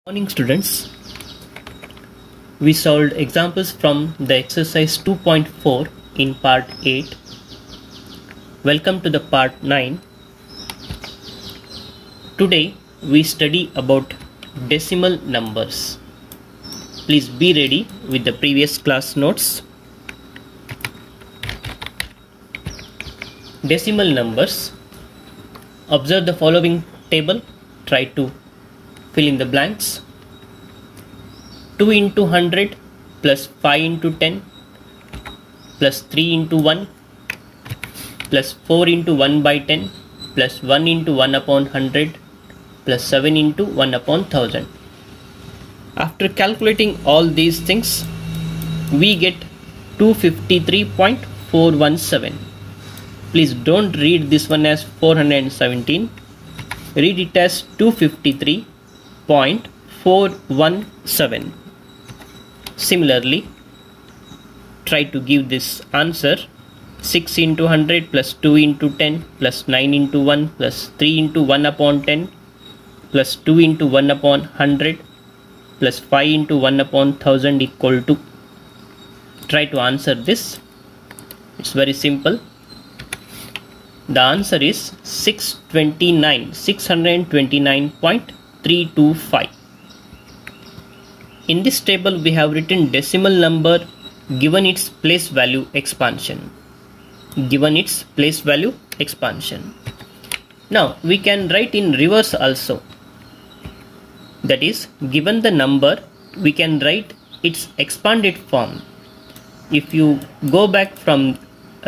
Morning students, we solved examples from the exercise 2.4 in part 8. Welcome to the part 9. Today we study about decimal numbers. Please be ready with the previous class notes. Decimal numbers. Observe the following table. Try to fill in the blanks. 2 into 100 plus 5 into 10 plus 3 into 1 plus 4 into 1 by 10 plus 1 into 1 upon 100 plus 7 into 1 upon 1000. After calculating all these things, we get 253.417. Please don't read this one as 417. Read it as 253.417. Similarly, try to give this answer. 6 into 100 plus 2 into 10 plus 9 into 1 plus 3 into 1 upon 10 plus 2 into 1 upon 100 plus 5 into 1 upon 1000 equal to. Try to answer this. It's very simple. The answer is 629.325. In this table we have written decimal number given its place value expansion. Now we can write in reverse also. That is, given the number, we can write its expanded form. If you go back from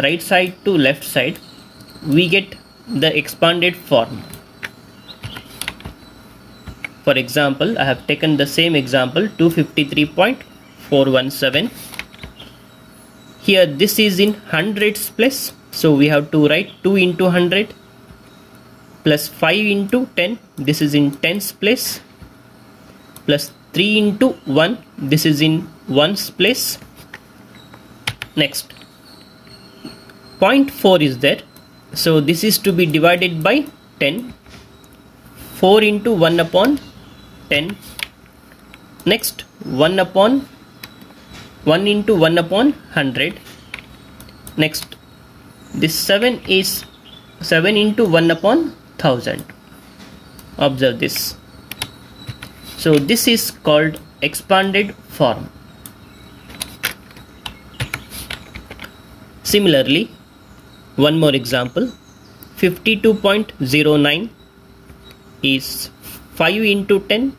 right side to left side, we get the expanded form. For example, I have taken the same example, 253.417. Here this is in hundreds place, so we have to write 2 into 100 plus 5 into 10, this is in tens place, plus 3 into 1, this is in ones place. Next, 0.4 is there, so this is to be divided by 10. 4 into 1 upon 10. Next, 1 into 1 upon 100. Next, this 7 is 7 into 1 upon 1000. Observe this. So this is called expanded form. Similarly, one more example, 52.09 is 5 into 10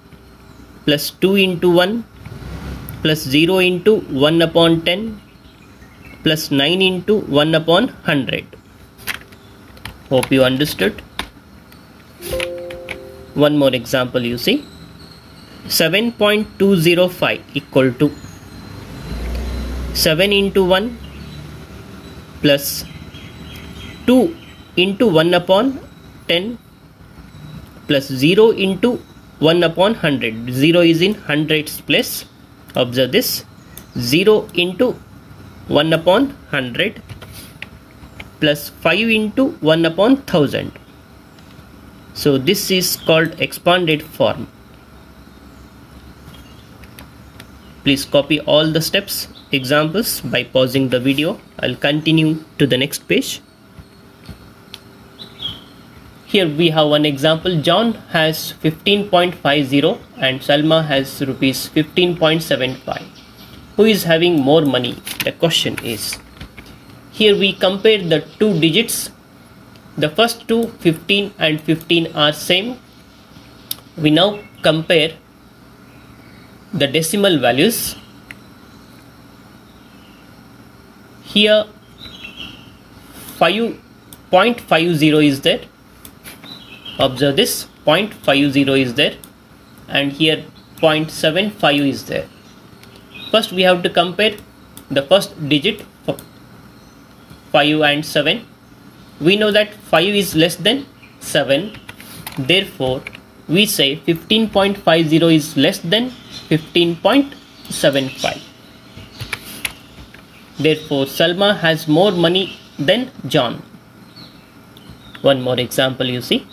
plus 2 into 1 plus 0 into 1 upon 10 plus 9 into 1 upon 100. Hope you understood. One more example you see. 7.205 equal to 7 into 1 plus 2 into 1 upon 10 plus 0 into 1 upon 100. 0 is in hundreds place. Observe this. 0 into 1 upon 100 plus 5 into 1 upon 1000. So this is called expanded form. Please copy all the steps, examples by pausing the video. I'll continue to the next page. Here we have one example. John has 15.50 and Salma has rupees 15.75. Who is having more money? The question is. Here we compare the two digits. The first two, 15 and 15, are same. We now compare the decimal values. Here 5.50 is there. Observe this, 0.50 is there, and here 0.75 is there. First we have to compare the first digit, 5 and 7. We know that 5 is less than 7. Therefore, we say 15.50 is less than 15.75. Therefore, Salma has more money than John. One more example you see.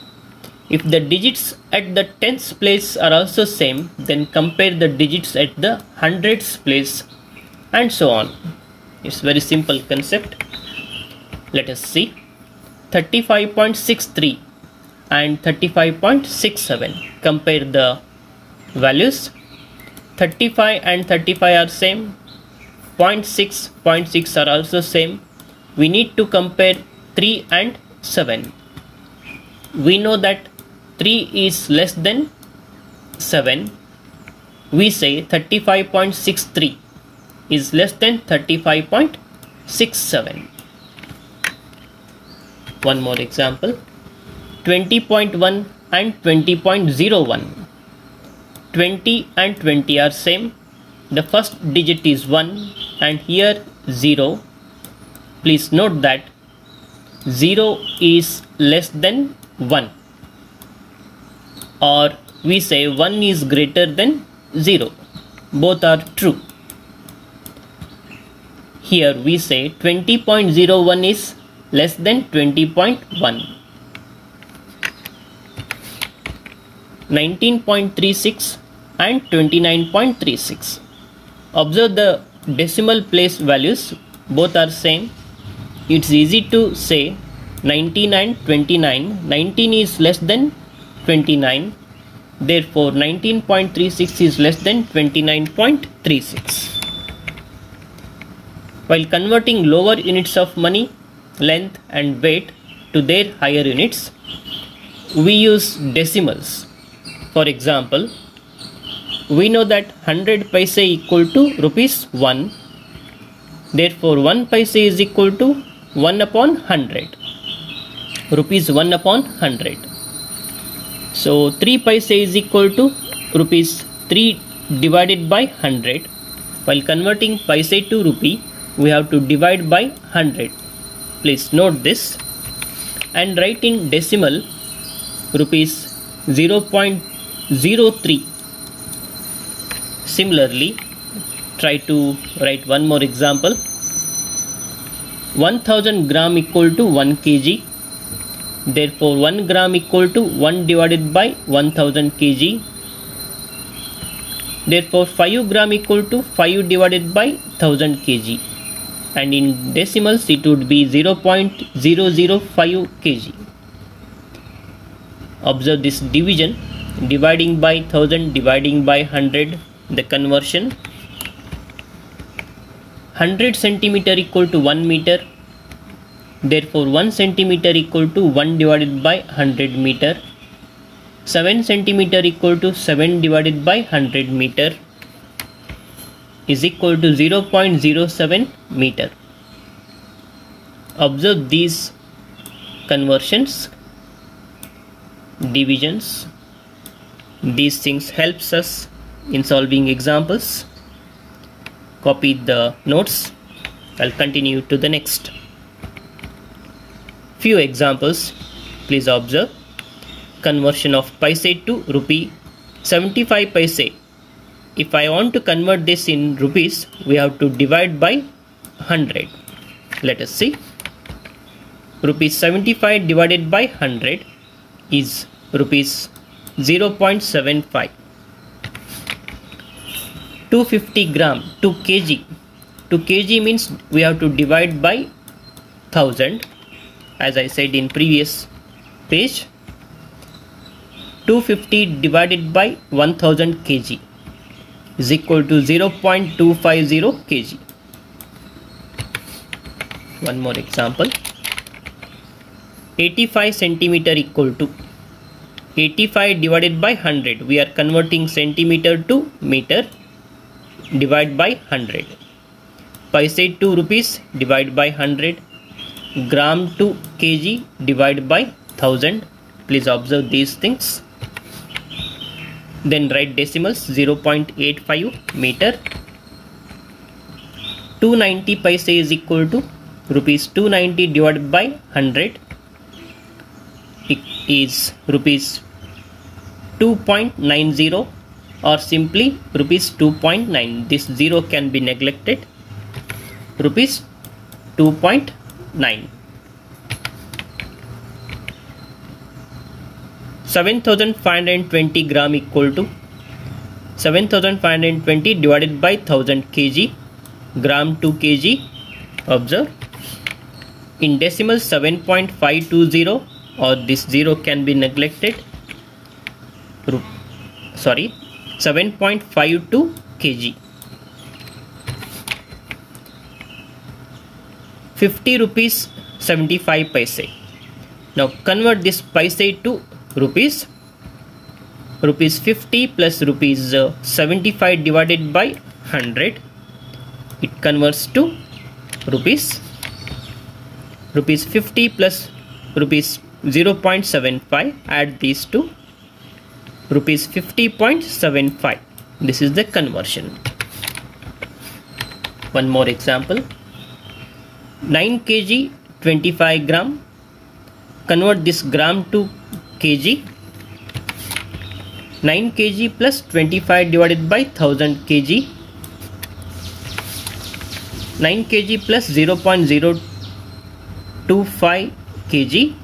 If the digits at the tens place are also same, then compare the digits at the hundreds place, and so on. It's very simple concept. Let us see. 35.63 and 35.67. Compare the values. 35 and 35 are same. 0.6 are also same. We need to compare 3 and 7. We know that 3 is less than 7. We say 35.63 is less than 35.67. One more example. 20.1 and 20.01. 20 and 20 are same. The first digit is 1 and here 0. Please note that 0 is less than 1, or we say 1 is greater than 0. Both are true. Here we say 20.01 is less than 20.1. 19.36 and 29.36. Observe the decimal place values. Both are same. It's easy to say 19 and 29. 19 is less than 29. Therefore, 19.36 is less than 29.36. While converting lower units of money, length and weight to their higher units, we use decimals. For example, we know that 100 paise equal to rupees 1. Therefore, 1 paise is equal to 1 upon 100. Rupees 1 upon 100. So 3 paise is equal to rupees 3 divided by 100. While converting paise to rupee, we have to divide by 100. Please note this and write in decimal rupees 0.03. Similarly, try to write one more example. 1000 gram equal to 1 kg. Therefore, 1 gram equal to 1 divided by 1000 kg. Therefore, 5 gram equal to 5 divided by 1000 kg. And in decimals, it would be 0.005 kg. Observe this division. Dividing by 1000, dividing by 100. The conversion. 100 centimeter equal to 1 meter. Therefore, 1 centimeter equal to 1 divided by 100 meter. 7 centimeter equal to 7 divided by 100 meter is equal to 0.07 meter. Observe these conversions, divisions. These things helps us in solving examples. Copy the notes. I'll continue to the next. Few examples. Please observe. Conversion of paise to rupee. 75 paise. If I want to convert this in rupees, we have to divide by 100. Let us see. Rupees 75 divided by 100 is rupees 0.75. 250 gram, 2 kg. 2 kg means we have to divide by 1000, as I said in previous page. 250 divided by 1000 kg is equal to 0.250 kg. One more example. 85 centimeter equal to 85 divided by 100. We are converting centimeter to meter. Divide by 100. Paise to rupees, divide by 100. Gram to kg, divide by 1000. Please observe these things. Then write decimals. 0.85 meter. 290 paise is equal to rupees 290 divided by 100. It is rupees 2.90 or simply rupees 2.9. This 0 can be neglected. Rupees 2.9. 7520 gram equal to 7520 divided by 1000 kg, gram to kg. Observe, in decimal 7.520, or this 0 can be neglected. 7.52 kg. 50 rupees 75 paise. Now convert this paise to rupees. Rupees 50 plus rupees 75 divided by 100. It converts to rupees. Rupees 50 plus rupees 0.75. Add these two. Rupees 50.75. This is the conversion. One more example. 9 kg 25 gram. Convert this gram to kg. 9 kg plus 25 divided by 1000 kg. 9 kg plus 0.025 kg.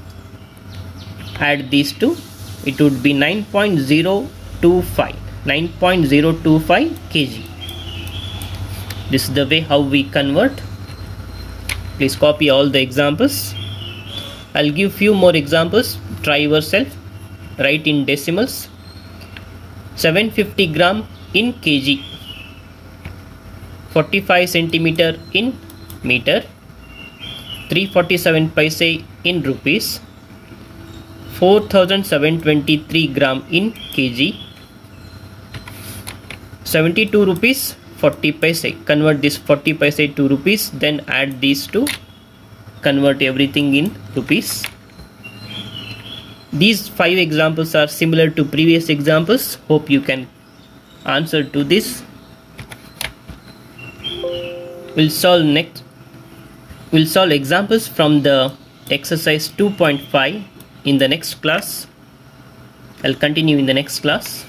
Add these two. It would be 9.025 kg. This is the way how we convert. Please copy all the examples. I'll give few more examples. Try yourself. Write in decimals. 750 gram in kg. 45 centimeter in meter. 347 paise in rupees. 4723 gram in kg. 72 rupees 40 paise. Convert this 40 paise to rupees, then add these two. Convert everything in rupees. These 5 examples are similar to previous examples. Hope you can answer to this. We'll solve examples from the exercise 2.5 in the next class. I'll continue in the next class.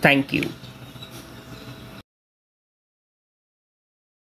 Thank you.